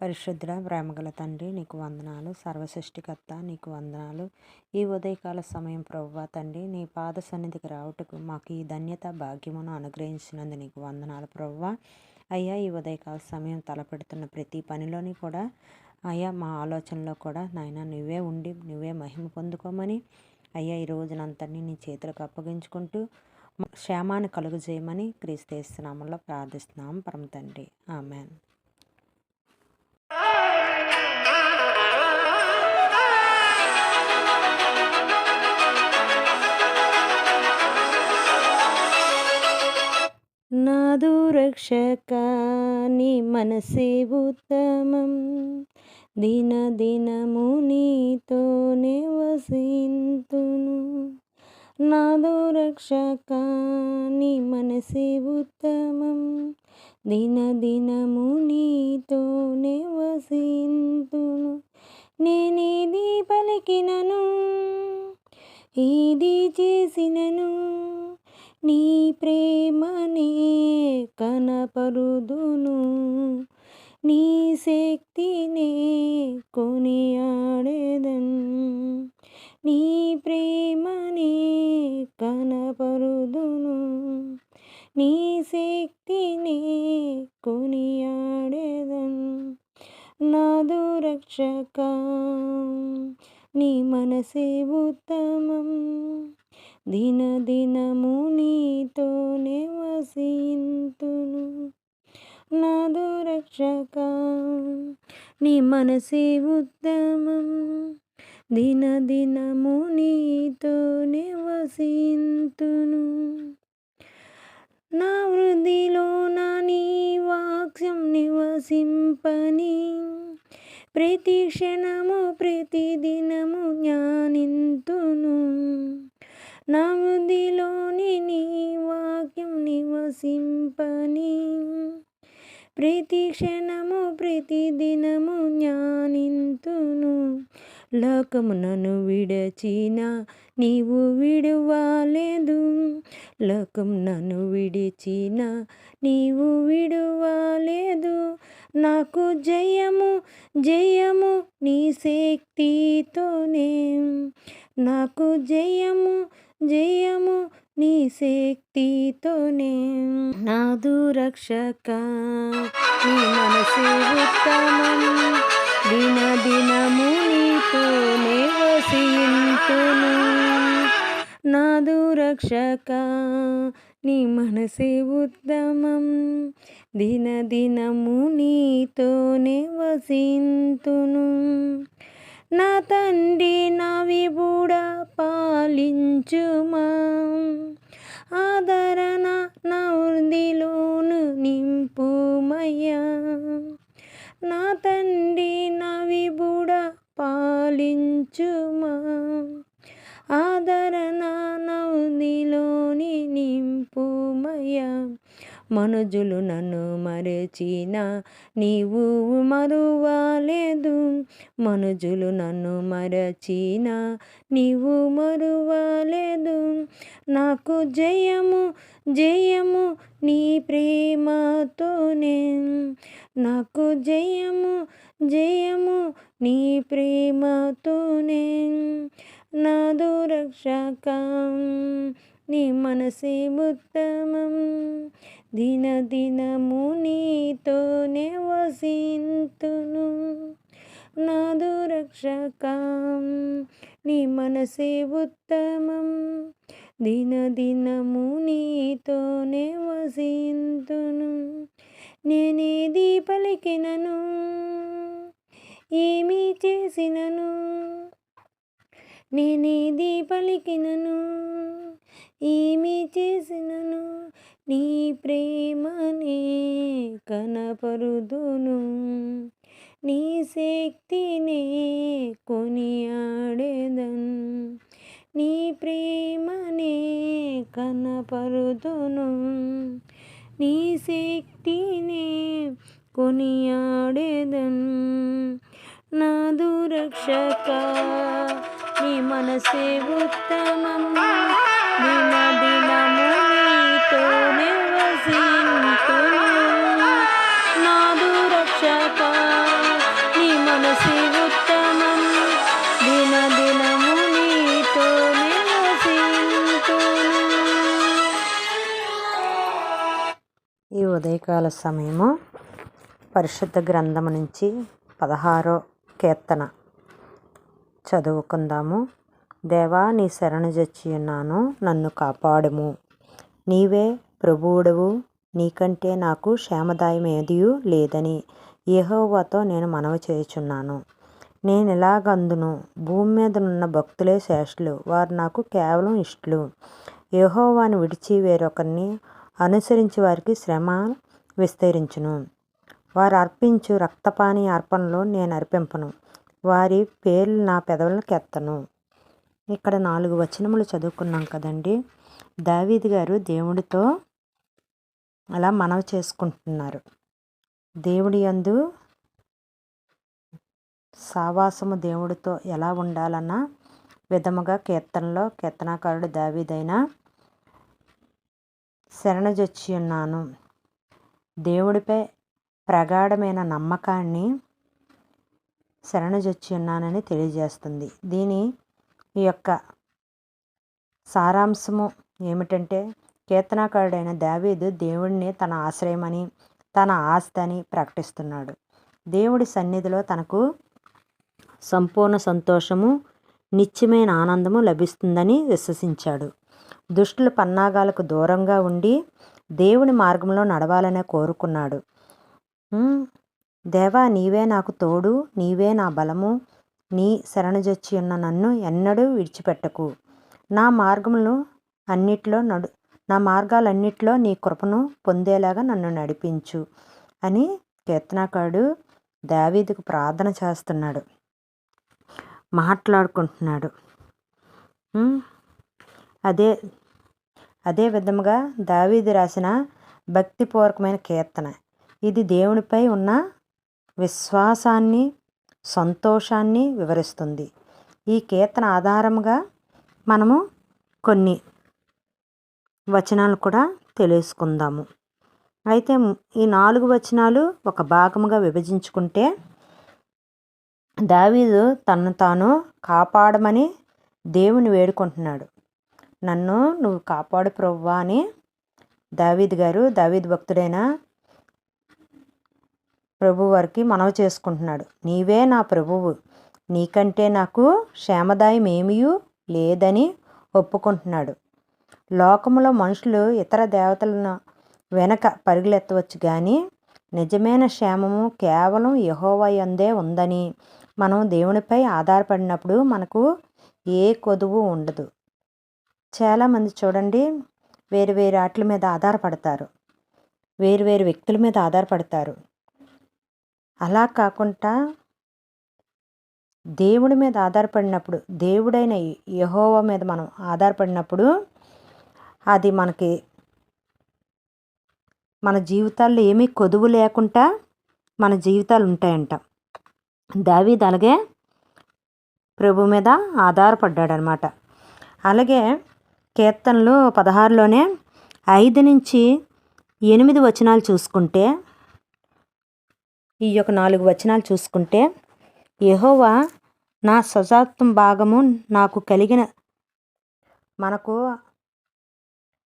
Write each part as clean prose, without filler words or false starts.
పరిశుద్ధుడ ప్రేమగల తండ్రి నీకు వందనాలు. సర్వసృష్టికర్త నీకు వందనాలు. ఈ ఉదయకాల సమయం ప్రభువా తండ్రి నీ పాద సన్నిధికి రావుటకు మాకు ఈ ధన్యత భాగ్యమును అనుగ్రహించినందు నీకు వందనాలు ప్రభువా. అయ్యా ఈ ఉదయకాల సమయం తలపెడుతున్న ప్రతి పనిలోని కూడా అయ్యా మా ఆలోచనలో కూడా నాయన నువ్వే ఉండి నువ్వే మహిమ పొందుకోమని అయ్యా ఈ రోజునంతటినీ నీ చేతులకు అప్పగించుకుంటూ క్షేమాన్ని కలుగజేయమని క్రీస్తు నామములో ప్రార్థిస్తున్నాం పరమ తండ్రి. ఆమెన్. నాదు రక్షక నీ మనసే ఉత్తమం, దిన దినము నీతోనే వసింతును. నాదు రక్షక నీ మనసే ఉత్తమం, దిన దినము నీతోనే వసింతును. నేనేది పలికినను ఇది చేసినను నీ ప్రేమనే కనపరుదును, నీ శక్తినే కొనియాడెదన్. నీ ప్రేమనే కనపరుదును, నీ శక్తినే కొనియాడెదన్. నాదు రక్షక నీ మనసే ఉత్తమం, దిన దినము నీతోనే వసింతును. నాదు రక్షక నీ మనసే ఉత్తమం, దిన దినము నీతోనే వసింతును. నా హృదిలో నా నీ వాక్యం నివసింపని, ప్రతి క్షణము ప్రతి దినము జ్ఞానింతును. నా హృదిలోని నీ వాక్యం నివసింపని, ప్రతి క్షణము ప్రతి దినము జ్ఞానింతును. లోకము నన్ను విడచిన నీవు విడువలేదు, లోకం నన్ను విడిచిన నీవు విడువలేదు. నాకు జయము జయము నీ శక్తితోనే, నాకు జయము జయము నీ శక్తితోనే. నాదు రక్షక నీ మనసే ఉత్తమం, దిన దినము నీతోనే వసింతును. నాదు రక్షక నీ మనసే ఉత్తమం, దిన దినము నీతోనే వసింతును. నా తండ్రి నా విభుడా పాలించుమా, ఆదరణ నా హృదిలోను నింపుమయ్యా. నా తండ్రి నా విభుడా పాలించుమా, ఆదరణ నా హృదిలోని నింపుమయ్యా. మనుజులు నన్ను మరచిన నీవు మరువలేదు, మనుజులు నన్ను మరచిన నీవు మరువలేదు. నాకు జయము జయము నీ ప్రేమతోనే, నాకు జయము జయము నీ ప్రేమతోనే. నాదు రక్షక నీ మనసే ఉత్తమం, దిన దినము నీతోనే వసింతును. నాదు రక్షక నీ మనసే ఉత్తమం, దిన దినము నీతోనే వసింతును. నేనేది పలికినను ఏమి చేసినను, నేనేది పలికినను ఏమి చేసినను నీ ప్రేమనే కనపరుదును, నీ శక్తినే కొనియాడెదన్. నీ ప్రేమనే కనపరుదును, నీ శక్తినే కొనియాడెదన్. నాదు రక్షక నీ మనసే ఉత్తమం, దిన దినము నీతోనే వసింతును. నాదు రక్షక ఉదయకాల సమయము పరిశుద్ధ గ్రంథము నుంచి 16వ కీర్తన చదువుకుందాము. దేవా, నీ శరణు జొచ్చి ఉన్నాను, నన్ను కాపాడుము. నీవే ప్రభువుడవు, నీకంటే నాకు క్షేమదాయమేదియు లేదని యెహోవాతో నేను మనవి చేయుచున్నాను. నేను ఇలాగందును, భూమి మీద ఉన్న భక్తులే శ్రేష్ఠులు, వారు నాకు కేవలం ఇష్టలు. యెహోవాను విడిచి వేరొకరిని అనుసరించి వారికి శ్రమ విస్తరించును. వారు అర్పించు రక్తపాని అర్పణలో నేను అర్పింపను, వారి పేర్లు నా పెదవులకు ఎత్తను. ఇక్కడ 4 వచనములు చదువుకున్నాం కదండి. దావీదు గారు దేవుడితో అలా మనవి చేసుకుంటున్నారు. దేవుడి యందు సావాసము దేవుడితో ఎలా ఉండాలన్న విధముగా కీర్తనలో కీర్తనాకారుడు దావీదైన శరణుజొచ్చి ఉన్నాను. దేవుడిపై ప్రగాఢమైన నమ్మకాన్ని శరణుజొచ్చి ఉన్నానని తెలియజేస్తుంది. దీని యొక్క సారాంశము ఏమిటంటే, కీర్తనాకారుడైన దావీదు దేవుడిని తన ఆశ్రయమని, తన ఆస్తి అని ప్రకటిస్తున్నాడు. దేవుడి సన్నిధిలో తనకు సంపూర్ణ సంతోషము, నిత్యమైన ఆనందము లభిస్తుందని విశ్వసించాడు. దుష్టుల పన్నాగాలకు దూరంగా ఉండి దేవుని మార్గంలో నడవాలనే కోరుకున్నాడు. దేవా, నీవే నాకు తోడు, నీవే నా బలము, నీ శరణుజొచ్చి ఉన్న నన్ను ఎన్నడూ విడిచిపెట్టకు. నా మార్గాలన్నిటిలో నీ కృపను పొందేలాగా నన్ను నడిపించు అని కీర్తనాకారుడు దావీదుకు ప్రార్థన చేస్తున్నాడు, మాట్లాడుకుంటున్నాడు. అదే విధముగా దావీదు రాసిన భక్తిపూర్వకమైన కీర్తన. ఇది దేవునిపై ఉన్న విశ్వాసాన్ని, సంతోషాన్ని వివరిస్తుంది. ఈ కీర్తన ఆధారంగా మనము కొన్ని వచనాలు కూడా తెలుసుకుందాము. అయితే ఈ 4 వచనాలు ఒక భాగముగా విభజించుకుంటే, దావీదు తనను తాను కాపాడమని దేవుని వేడుకుంటున్నాడు. నన్ను నువ్వు కాపాడు ప్రభువా అని దావీదు భక్తుడైన ప్రభు వారికి మనవి చేసుకుంటున్నాడు. నీవే నా ప్రభువు, నీకంటే నాకు క్షేమదాయం ఏమీ లేదని ఒప్పుకుంటున్నాడు. లోకములో మనుషులు ఇతర దేవతలను వెనక పరుగులెత్తవచ్చు, కానీ నిజమైన క్షేమము కేవలం యెహోవా యందే ఉందని, మనం దేవునిపై ఆధారపడినప్పుడు మనకు ఏ కొదువు ఉండదు. చాలామంది చూడండి, వేరు వాటి మీద ఆధారపడతారు, వేరు వ్యక్తుల మీద ఆధారపడతారు. అలా కాకుండా దేవుడి మీద ఆధారపడినప్పుడు, దేవుడైన యెహోవా మీద మనం ఆధారపడినప్పుడు అది మనకి మన జీవితాల్లో ఏమీ కొదువు లేకుండా మన జీవితాలు ఉంటాయంట. దావీదు అలాగే ప్రభు మీద ఆధారపడ్డాడనమాట. అలాగే కీర్తనలు 16లోనే 5 నుంచి 8 వచనాలు చూసుకుంటే, ఈ యొక్క 4 వచనాలు చూసుకుంటే, యెహోవా నా స్వజాతం భాగము నాకు కలిగిన, మనకు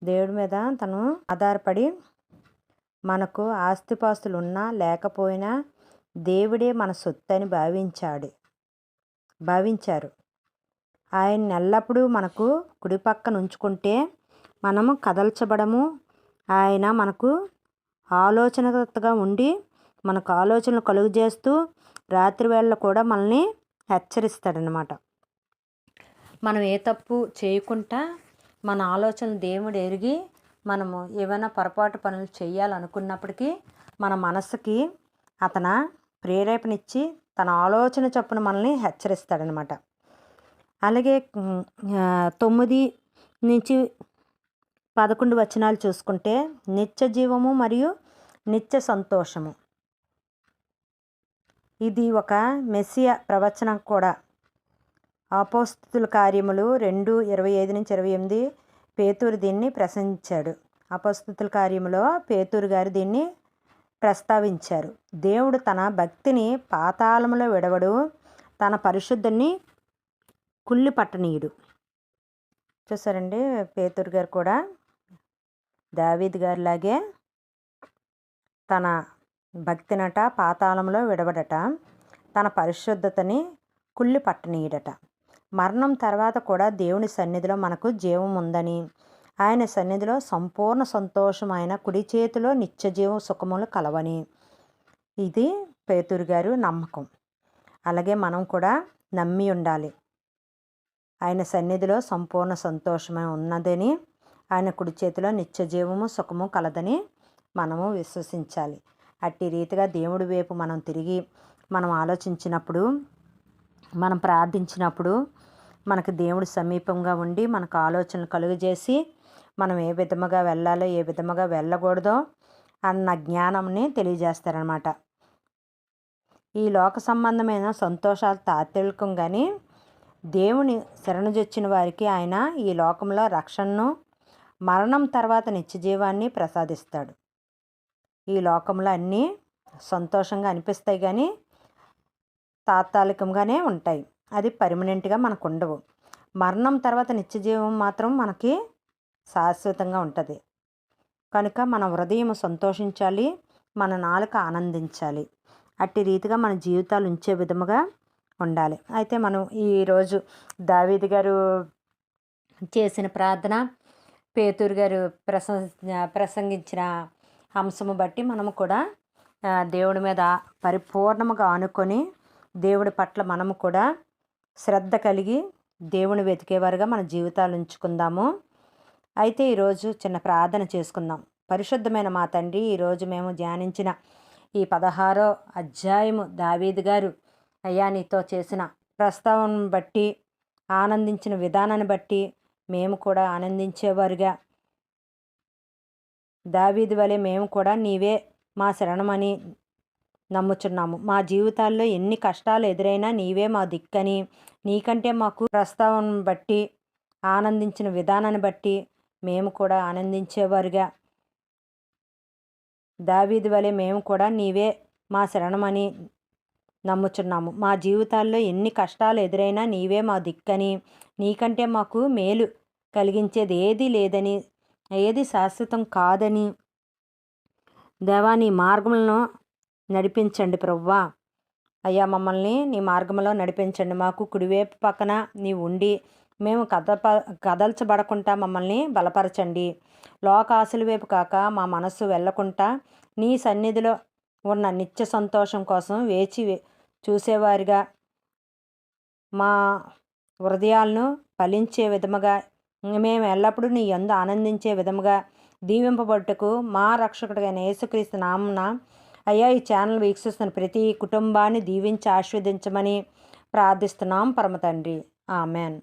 దేవుడి మీద తను ఆధారపడి మనకు ఆస్తిపాస్తులు ఉన్నా లేకపోయినా దేవుడే మన సొత్తని భావించారు. ఆయన ఎల్లప్పుడూ మనకు కుడి పక్కన ఉంచుకుంటే మనము కదల్చబడము. ఆయన మనకు ఆలోచనకర్తగా ఉండి మనకు ఆలోచనలు కలుగు చేస్తూ రాత్రి వేళ కూడా మనల్ని హెచ్చరిస్తాడనమాట. మనం ఏ తప్పు చేయకుండా మన ఆలోచనలు దేవుడు ఎరిగి మనము ఏమైనా పొరపాటు పనులు చేయాలనుకున్నప్పటికీ మన మనసుకి అతను ప్రేరేపణిచ్చి తన ఆలోచన చొప్పున మనల్ని హెచ్చరిస్తాడనమాట. అలాగే 9 నుంచి 11 వచనాలు చూసుకుంటే, నిత్య జీవము మరియు నిత్య సంతోషము. ఇది ఒక మెస్సియా ప్రవచనం కూడా. అపోస్తలుల కార్యములు 2:25-28 పేతురు దీన్ని ప్రసంగించాడు. అపోస్తలుల కార్యములో పేతురు గారు దీన్ని ప్రస్తావించారు. దేవుడు తన భక్తిని పాతాళములో విడవడు, తన పరిశుద్ధుని కుళ్ళి పట్టనీయుడు. చూసారండి, పేతురు గారు కూడా దావీదు గారిలాగే తన భక్తినట పాతాళంలో విడవడట, తన పరిశుద్ధతని కుళ్ళి పట్టనీయడట. మరణం తర్వాత కూడా దేవుని సన్నిధిలో మనకు జీవం ఉందని, ఆయన సన్నిధిలో సంపూర్ణ సంతోషం, ఆయన కుడి చేతిలో నిత్య జీవం సుఖములు కలవని, ఇది పేతురు గారు నమ్మకం. అలాగే మనం కూడా నమ్మి ఉండాలి. ఆయన సన్నిధిలో సంపూర్ణ సంతోషమే ఉన్నదని, ఆయన కుడి చేతిలో నిత్య జీవము సుఖము కలదని మనము విశ్వసించాలి. అట్టి రీతిగా దేవుడి వైపు మనం తిరిగి మనం ఆలోచించినప్పుడు, మనం ప్రార్థించినప్పుడు మనకు దేవుడు సమీపంగా ఉండి మనకు ఆలోచనలు కలుగజేసి మనం ఏ విధముగా వెళ్ళాలో ఏ విధముగా వెళ్ళకూడదో అన్న జ్ఞానంని తెలియజేస్తారనమాట. ఈ లోక సంబంధమైన సంతోషాలు తాత్కాలికం, కానీ దేవుని శరణుజొచ్చిన వారికి ఆయన ఈ లోకంలో రక్షణను, మరణం తర్వాత నిత్యజీవాన్ని ప్రసాదిస్తాడు. ఈ లోకంలో అన్నీ సంతోషంగా అనిపిస్తాయి, కానీ తాత్కాలికంగానే ఉంటాయి. అది పర్మనెంట్గా మనకు ఉండవు. మరణం తర్వాత నిత్యజీవం మాత్రం మనకి శాశ్వతంగా ఉంటుంది. కనుక మన హృదయం సంతోషించాలి, మన నాలుక ఆనందించాలి. అట్టి రీతిగా మన జీవితాలు ఉంచే విధముగా ఉండాలి. అయితే మనం ఈరోజు దావీదు గారు చేసిన ప్రార్థన, పేతురు గారు ప్రసంగించిన అంశము బట్టి మనము కూడా దేవుడి మీద పరిపూర్ణముగా ఆనుకొని దేవుడి పట్ల మనము కూడా శ్రద్ధ కలిగి దేవుని వెతికేవారుగా మన జీవితాలు ఉంచుకుందాము. అయితే ఈరోజు చిన్న ప్రార్థన చేసుకుందాం. పరిశుద్ధమైన మా తండ్రి, ఈరోజు మేము ధ్యానించిన ఈ 16వ అధ్యాయము దావీదు గారు అయ్యా నీతో చేసిన ప్రస్తావనను బట్టి, ఆనందించిన విధానాన్ని బట్టి మేము కూడా ఆనందించేవారుగా, దావీదు వలె మేము కూడా నీవే మా శరణమని నమ్ముచున్నాము. మా జీవితాల్లో ఎన్ని కష్టాలు ఎదురైనా నీవే మా దిక్కని, నీకంటే మాకు ప్రస్తావనను బట్టి, ఆనందించిన విధానాన్ని బట్టి మేము కూడా ఆనందించేవారుగా, దావీదు వలె మేము కూడా నీవే మా శరణమని నమ్ముచున్నాము. మా జీవితాల్లో ఎన్ని కష్టాలు ఎదురైనా నీవే మా దిక్కని, నీకంటే మాకు మేలు కలిగించేది ఏది లేదని, ఏది శాశ్వతం కాదని, దేవా నీ మార్గములను నడిపించండి ప్రభువా. అయ్యా మమ్మల్ని నీ మార్గంలో నడిపించండి. మాకు కుడివైపు పక్కన నీ ఉండి మేము కదల్చబడకుండా మమ్మల్ని బలపరచండి. లోకాశల వైపు కాక మా మనస్సు వెళ్ళకుండా నీ సన్నిధిలో ఉన్న నిత్య సంతోషం కోసం వేచి చూసేవారిగా, మా హృదయాలను ఫలించే విధముగా, మేము ఎల్లప్పుడూ నీ యందు ఆనందించే విధముగా దీవింపబట్టుకు మా రక్షకుడిగా యేసుక్రీస్తు నామమున అయ్యా ఈ ఛానల్ వీక్షిస్తున్న ప్రతి కుటుంబాన్ని దీవించి ఆశీర్వదించమని ప్రార్థిస్తున్నాం పరమ తండ్రి. ఆమెన్.